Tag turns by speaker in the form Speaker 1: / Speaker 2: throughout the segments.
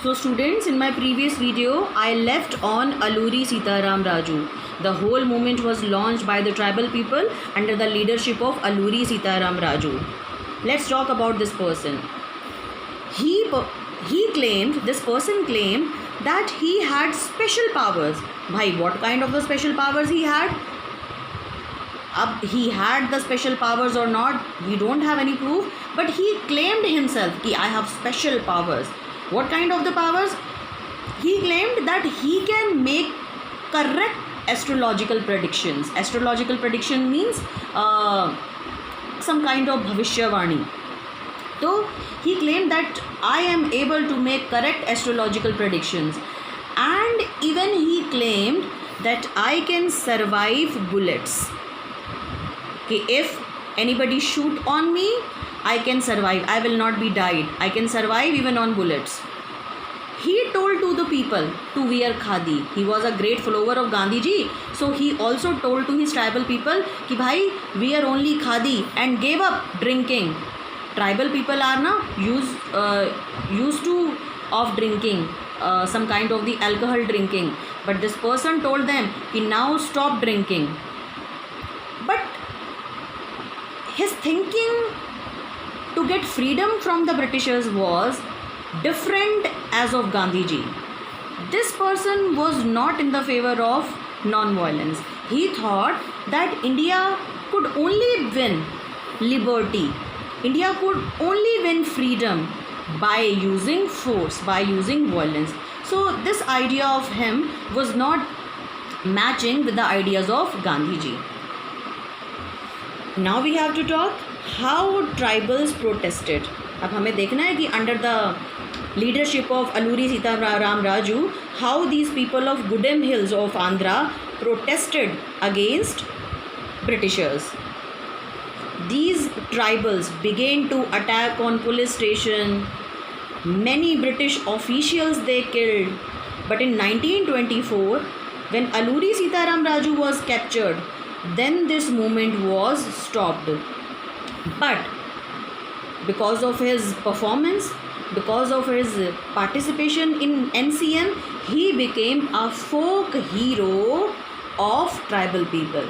Speaker 1: So students, in my previous video, I left on Alluri Sitaram Raju. The whole movement was launched by the tribal people under the leadership of Alluri Sitaram Raju. Let's talk about this person. This person claimed that he had special powers. Bhai, what kind of the special powers he had? He had the special powers or not, we don't have any proof, but he claimed himself that I have special powers. What kind of the powers? He claimed that he can make correct astrological predictions. Astrological prediction means some kind of bhavishyavani. So he claimed that I am able to make correct astrological predictions, and even he claimed that I can survive bullets. Okay, if anybody shoot on me, I can survive. I will not be died. I can survive even on bullets. He told to the people to wear khadi. He was a great follower of Gandhi ji. So he also told to his tribal people ki bhai, wear only khadi, and gave up drinking. Tribal people are now used to of drinking, some kind of the alcohol drinking. But this person told them ki now stop drinking. But his thinking to get freedom from the Britishers was different as of Gandhiji. This person was not in the favor of non-violence. He thought that India could only win liberty. India could only win freedom by using force, by using violence. So this idea of him was not matching with the ideas of Gandhiji. Now we have to talk how tribals protested. अब हमें देखना है कि under the leadership of Alluri Sitaram Raju, how these people of Gudem Hills of Andhra protested against Britishers. These tribals began to attack on police station. Many British officials they killed. But in 1924, when Alluri Sitaram Raju was captured, then this movement was stopped. But because of his performance, because of his participation in NCM, he became a folk hero of tribal people.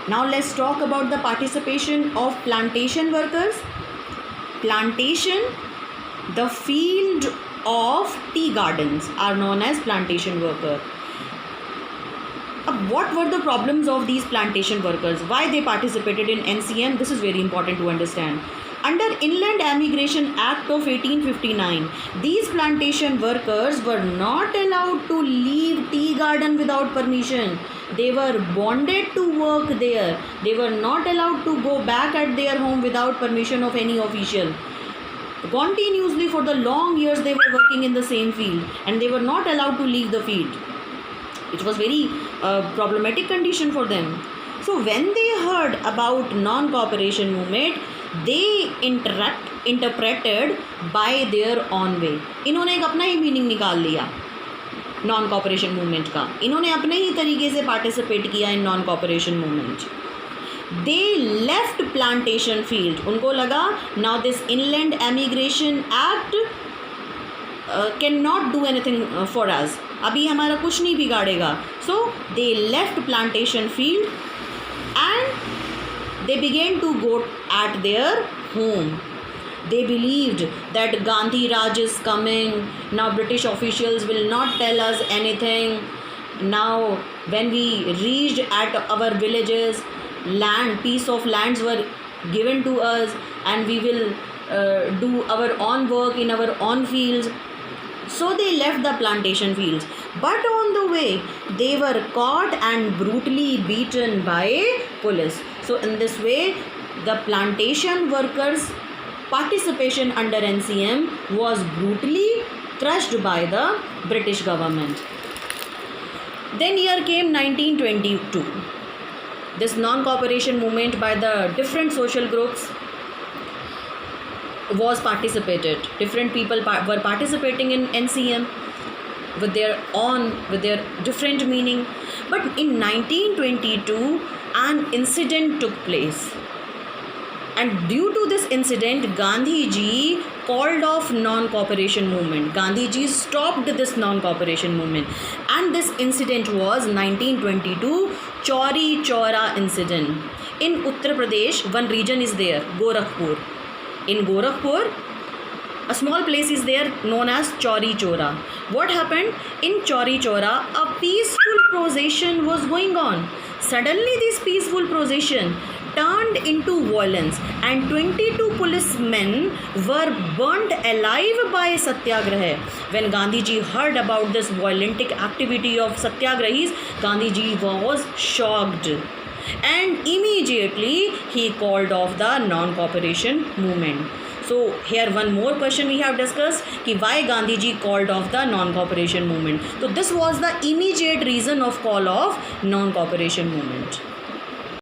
Speaker 1: Now let's talk about the participation of plantation workers. Plantation, the field of tea gardens are known as plantation worker. What were the problems of these plantation workers? Why they participated in NCM? This is very important to understand. Under Inland Emigration Act of 1859, these plantation workers were not allowed to leave tea garden without permission. They were bonded to work there. They were not allowed to go back at their home without permission of any official. Continuously for the long years they were working in the same field, and they were not allowed to leave the field. It was very problematic condition for them. So when they heard about non-cooperation movement, they interpreted by their own way. इन्होंने एक अपना ही meaning निकाल लिया non cooperation movement का. इन्होंने अपने ही तरीके से पार्टिसिपेट किया in non cooperation movement. They left plantation field. उनको लगा now this Inland Emigration Act cannot do anything for us. अभी हमारा कुछ नहीं बिगाड़ेगा. So they left plantation field and they began to go at their home. They believed that Gandhi Raj is coming. Now British officials will not tell us anything. Now when we reached at our villages, piece of lands were given to us, and we will do our own work in our own fields. So they left the plantation fields, but on the way they were caught and brutally beaten by police. So in this way, the plantation workers' participation under NCM was brutally crushed by the British government. Then year came 1922. This non-cooperation movement by the different social groups was participated. Different people were participating in NCM with their different meaning. But in 1922, an incident took place. And due to this incident, Gandhi ji called off non-cooperation movement. Gandhi ji stopped this non-cooperation movement. And this incident was 1922 Chauri Chaura incident. In Uttar Pradesh, one region is there, Gorakhpur. In Gorakhpur, a small place is there known as Chauri Chaura. What happened? In Chauri Chaura, a peaceful procession was going on. Suddenly, this peaceful procession turned into violence, and 22 policemen were burnt alive by Satyagraha. When Gandhiji heard about this violent activity of Satyagrahis, Gandhiji was shocked, and immediately he called off the non-cooperation movement. So here one more question we have discussed, कि why Gandhiji called off the non-cooperation movement. So this was the immediate reason of call of non-cooperation movement.